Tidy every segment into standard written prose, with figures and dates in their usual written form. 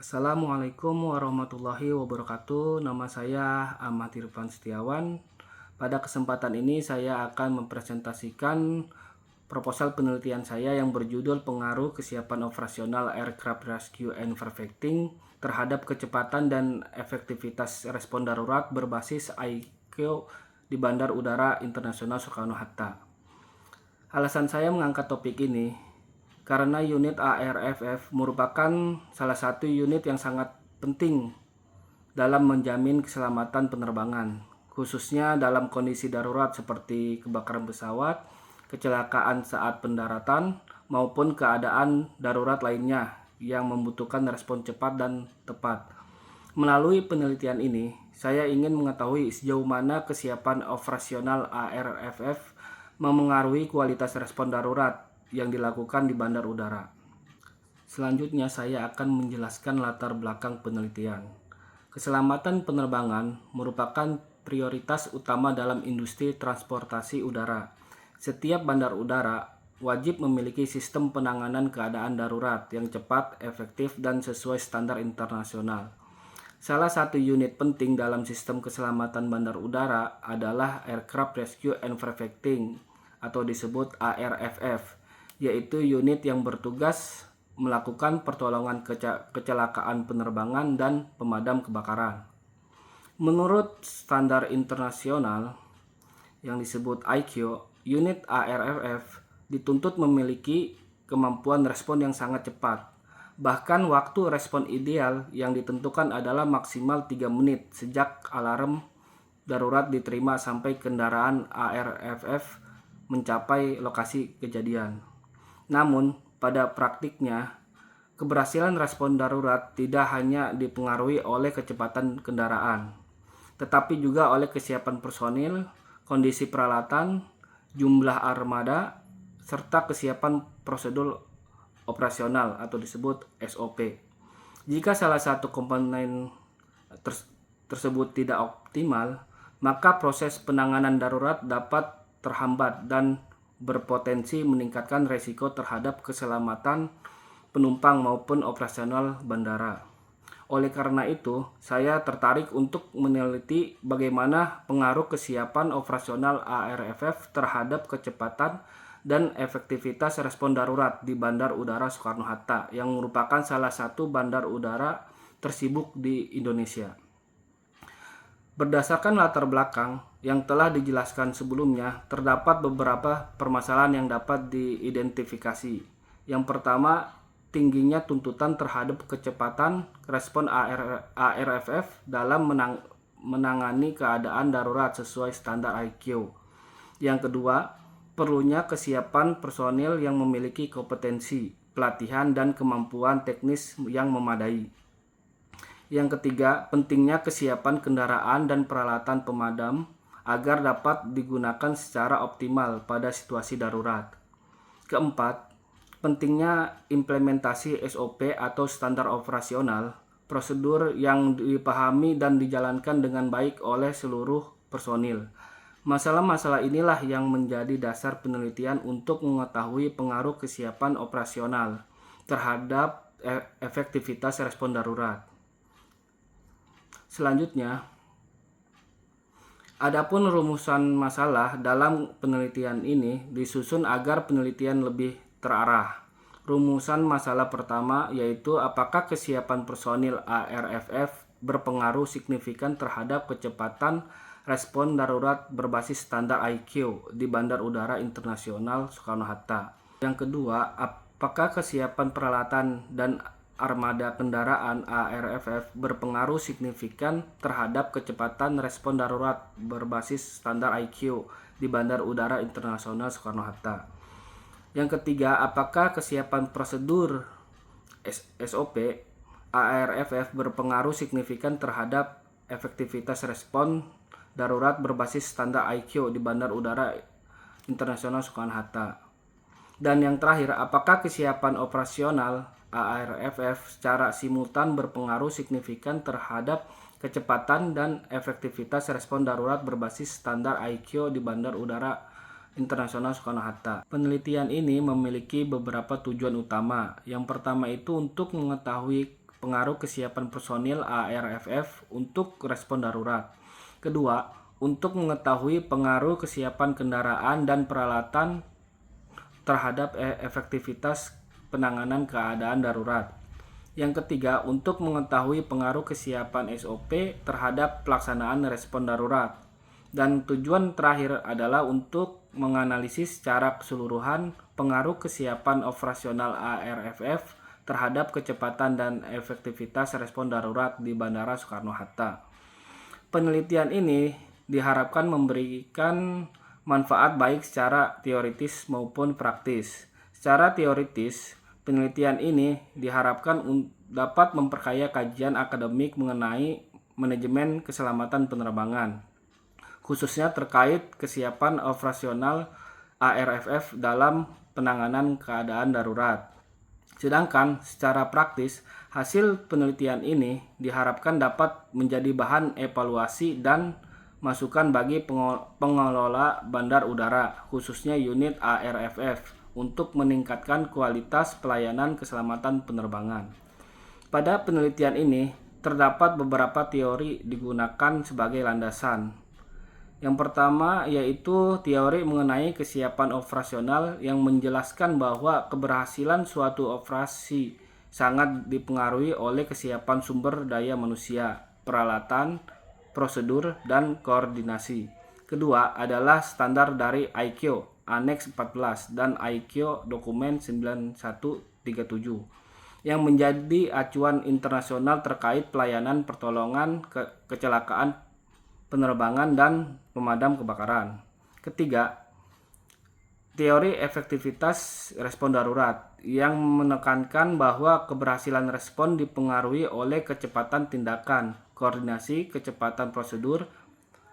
Assalamualaikum warahmatullahi wabarakatuh. Nama saya Ahmad Irfan Setiawan. Pada kesempatan ini saya akan mempresentasikan proposal penelitian saya yang berjudul Pengaruh Kesiapan Operasional Aircraft Rescue and Perfecting terhadap kecepatan dan efektivitas respon darurat berbasis IQ di Bandar Udara Internasional Soekarno-Hatta. Alasan saya mengangkat topik ini karena unit ARFF merupakan salah satu unit yang sangat penting dalam menjamin keselamatan penerbangan, khususnya dalam kondisi darurat seperti kebakaran pesawat, kecelakaan saat pendaratan, maupun keadaan darurat lainnya yang membutuhkan respon cepat dan tepat. Melalui penelitian ini, saya ingin mengetahui sejauh mana kesiapan operasional ARFF memengaruhi kualitas respon darurat yang dilakukan di bandar udara. Selanjutnya saya akan menjelaskan latar belakang penelitian. Keselamatan penerbangan merupakan prioritas utama dalam industri transportasi udara. Setiap bandar udara wajib memiliki sistem penanganan keadaan darurat yang cepat, efektif, dan sesuai standar internasional. Salah satu unit penting dalam sistem keselamatan bandar udara adalah Aircraft Rescue and Perfecting atau disebut ARFF, yaitu unit yang bertugas melakukan pertolongan kecelakaan penerbangan dan pemadam kebakaran. Menurut standar internasional yang disebut IQ, unit ARFF dituntut memiliki kemampuan respon yang sangat cepat. Bahkan waktu respon ideal yang ditentukan adalah maksimal 3 menit sejak alarm darurat diterima sampai kendaraan ARFF mencapai lokasi kejadian. Namun, pada praktiknya, keberhasilan respon darurat tidak hanya dipengaruhi oleh kecepatan kendaraan, tetapi juga oleh kesiapan personil, kondisi peralatan, jumlah armada, serta kesiapan prosedur operasional atau disebut SOP. Jika salah satu komponen tersebut tidak optimal, maka proses penanganan darurat dapat terhambat dan berpotensi meningkatkan risiko terhadap keselamatan penumpang maupun operasional bandara. Oleh karena itu, saya tertarik untuk meneliti bagaimana pengaruh kesiapan operasional ARFF terhadap kecepatan dan efektivitas respon darurat di Bandar Udara Soekarno-Hatta yang merupakan salah satu bandar udara tersibuk di Indonesia. Berdasarkan latar belakang yang telah dijelaskan sebelumnya, terdapat beberapa permasalahan yang dapat diidentifikasi. Yang pertama, tingginya tuntutan terhadap kecepatan respon ARFF dalam menangani keadaan darurat sesuai standar IQ. Yang kedua, perlunya kesiapan personil yang memiliki kompetensi, pelatihan, dan kemampuan teknis yang memadai. Yang ketiga, pentingnya kesiapan kendaraan dan peralatan pemadam agar dapat digunakan secara optimal pada situasi darurat. Keempat, pentingnya implementasi SOP atau standar operasional, prosedur yang dipahami dan dijalankan dengan baik oleh seluruh personil. Masalah-masalah inilah yang menjadi dasar penelitian untuk mengetahui pengaruh kesiapan operasional terhadap efektivitas respon darurat. Selanjutnya, adapun rumusan masalah dalam penelitian ini disusun agar penelitian lebih terarah. Rumusan masalah pertama yaitu apakah kesiapan personil ARFF berpengaruh signifikan terhadap kecepatan respon darurat berbasis standar IQ di Bandar Udara Internasional Soekarno-Hatta. Yang kedua, apakah kesiapan peralatan dan armada kendaraan ARFF berpengaruh signifikan terhadap kecepatan respon darurat berbasis standar IQ di Bandar Udara Internasional Soekarno-Hatta. Yang ketiga, apakah kesiapan prosedur SOP ARFF berpengaruh signifikan terhadap efektivitas respon darurat berbasis standar IQ di Bandar Udara Internasional Soekarno-Hatta. Dan yang terakhir, apakah kesiapan operasional ARFF secara simultan berpengaruh signifikan terhadap kecepatan dan efektivitas respon darurat berbasis standar IQ di Bandar Udara Internasional Soekarno-Hatta. Penelitian ini memiliki beberapa tujuan utama. Yang pertama itu untuk mengetahui pengaruh kesiapan personil ARFF untuk respon darurat. Kedua, untuk mengetahui pengaruh kesiapan kendaraan dan peralatan terhadap efektivitas penanganan keadaan darurat. Yang ketiga, untuk mengetahui pengaruh kesiapan SOP terhadap pelaksanaan respon darurat. Dan tujuan terakhir adalah untuk menganalisis secara keseluruhan pengaruh kesiapan operasional ARFF terhadap kecepatan dan efektivitas respon darurat di Bandara Soekarno-Hatta. Penelitian ini diharapkan memberikan manfaat baik secara teoritis maupun praktis. Secara teoritis, penelitian ini diharapkan dapat memperkaya kajian akademik mengenai manajemen keselamatan penerbangan, khususnya terkait kesiapan operasional ARFF dalam penanganan keadaan darurat. Sedangkan secara praktis, hasil penelitian ini diharapkan dapat menjadi bahan evaluasi dan masukan bagi pengelola bandar udara, khususnya unit ARFF, untuk meningkatkan kualitas pelayanan keselamatan penerbangan. Pada penelitian ini, terdapat beberapa teori digunakan sebagai landasan. Yang pertama yaitu teori mengenai kesiapan operasional yang menjelaskan bahwa keberhasilan suatu operasi sangat dipengaruhi oleh kesiapan sumber daya manusia, peralatan, prosedur, dan koordinasi. Kedua adalah standar dari ICAO Annex 14 dan ICAO Dokumen 9137 yang menjadi acuan internasional terkait pelayanan pertolongan kecelakaan penerbangan dan pemadam kebakaran. Ketiga, teori efektivitas respon darurat yang menekankan bahwa keberhasilan respon dipengaruhi oleh kecepatan tindakan, koordinasi, kecepatan prosedur,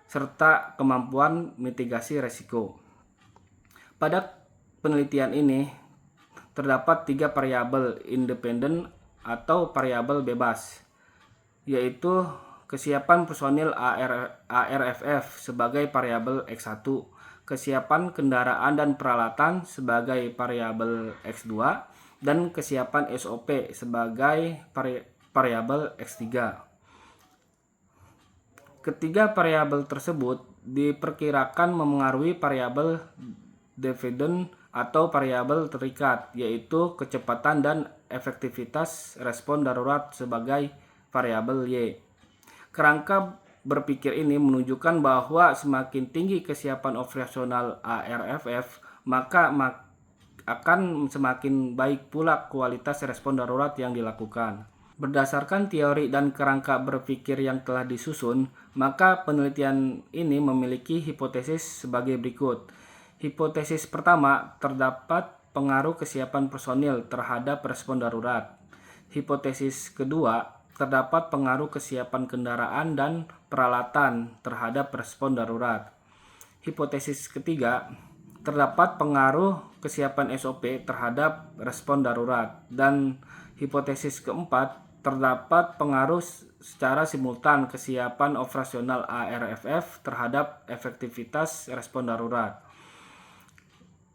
serta kemampuan mitigasi risiko. Pada penelitian ini terdapat 3 variabel independen atau variabel bebas, yaitu kesiapan personil ARFF sebagai variabel X1, kesiapan kendaraan dan peralatan sebagai variabel X2, dan kesiapan SOP sebagai variabel X3. Ketiga variabel tersebut diperkirakan memengaruhi variabel dependent atau variabel terikat, yaitu kecepatan dan efektivitas respon darurat sebagai variabel Y. Kerangka berpikir ini menunjukkan bahwa semakin tinggi kesiapan operasional ARFF, maka akan semakin baik pula kualitas respon darurat yang dilakukan. Berdasarkan teori dan kerangka berpikir yang telah disusun, maka penelitian ini memiliki hipotesis sebagai berikut. Hipotesis pertama, terdapat pengaruh kesiapan personil terhadap respon darurat. Hipotesis kedua, terdapat pengaruh kesiapan kendaraan dan peralatan terhadap respon darurat. Hipotesis ketiga, terdapat pengaruh kesiapan SOP terhadap respon darurat. Dan hipotesis keempat, terdapat pengaruh secara simultan kesiapan operasional ARFF terhadap efektivitas respon darurat.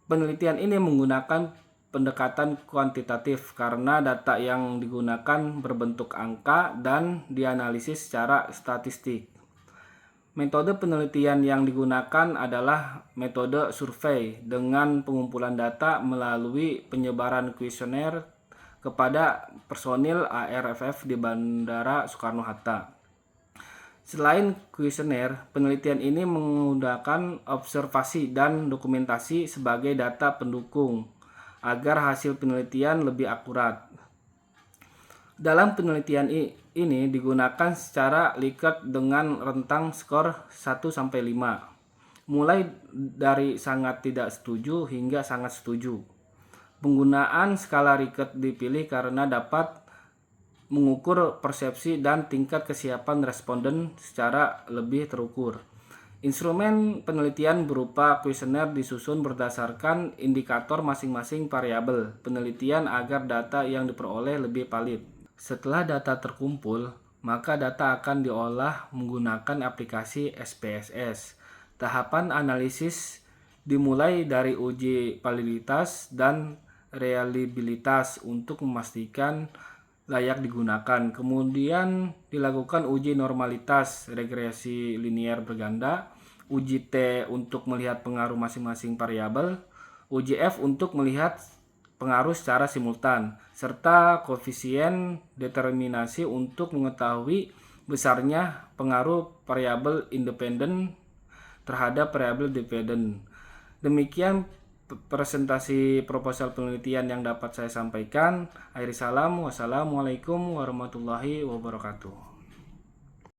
Penelitian ini menggunakan pendekatan kuantitatif karena data yang digunakan berbentuk angka dan dianalisis secara statistik. Metode penelitian yang digunakan adalah metode survei dengan pengumpulan data melalui penyebaran kuesioner kepada personil ARFF di Bandara Soekarno-Hatta. Selain kuesioner, penelitian ini menggunakan observasi dan dokumentasi sebagai data pendukung agar hasil penelitian lebih akurat. Dalam penelitian ini digunakan secara Likert dengan rentang skor 1-5, mulai dari sangat tidak setuju hingga sangat setuju. Penggunaan skala Likert dipilih karena dapat mengukur persepsi dan tingkat kesiapan responden secara lebih terukur. Instrumen penelitian berupa kuesioner disusun berdasarkan indikator masing-masing variabel penelitian agar data yang diperoleh lebih valid. Setelah data terkumpul, maka data akan diolah menggunakan aplikasi SPSS. Tahapan analisis dimulai dari uji validitas dan reliabilitas untuk memastikan layak digunakan. Kemudian dilakukan uji normalitas regresi linier berganda, uji T untuk melihat pengaruh masing-masing variabel, uji F untuk melihat pengaruh secara simultan, serta koefisien determinasi untuk mengetahui besarnya pengaruh variabel independen terhadap variabel dependen. Demikian presentasi proposal penelitian yang dapat saya sampaikan. Akhir salam, wassalamualaikum warahmatullahi wabarakatuh.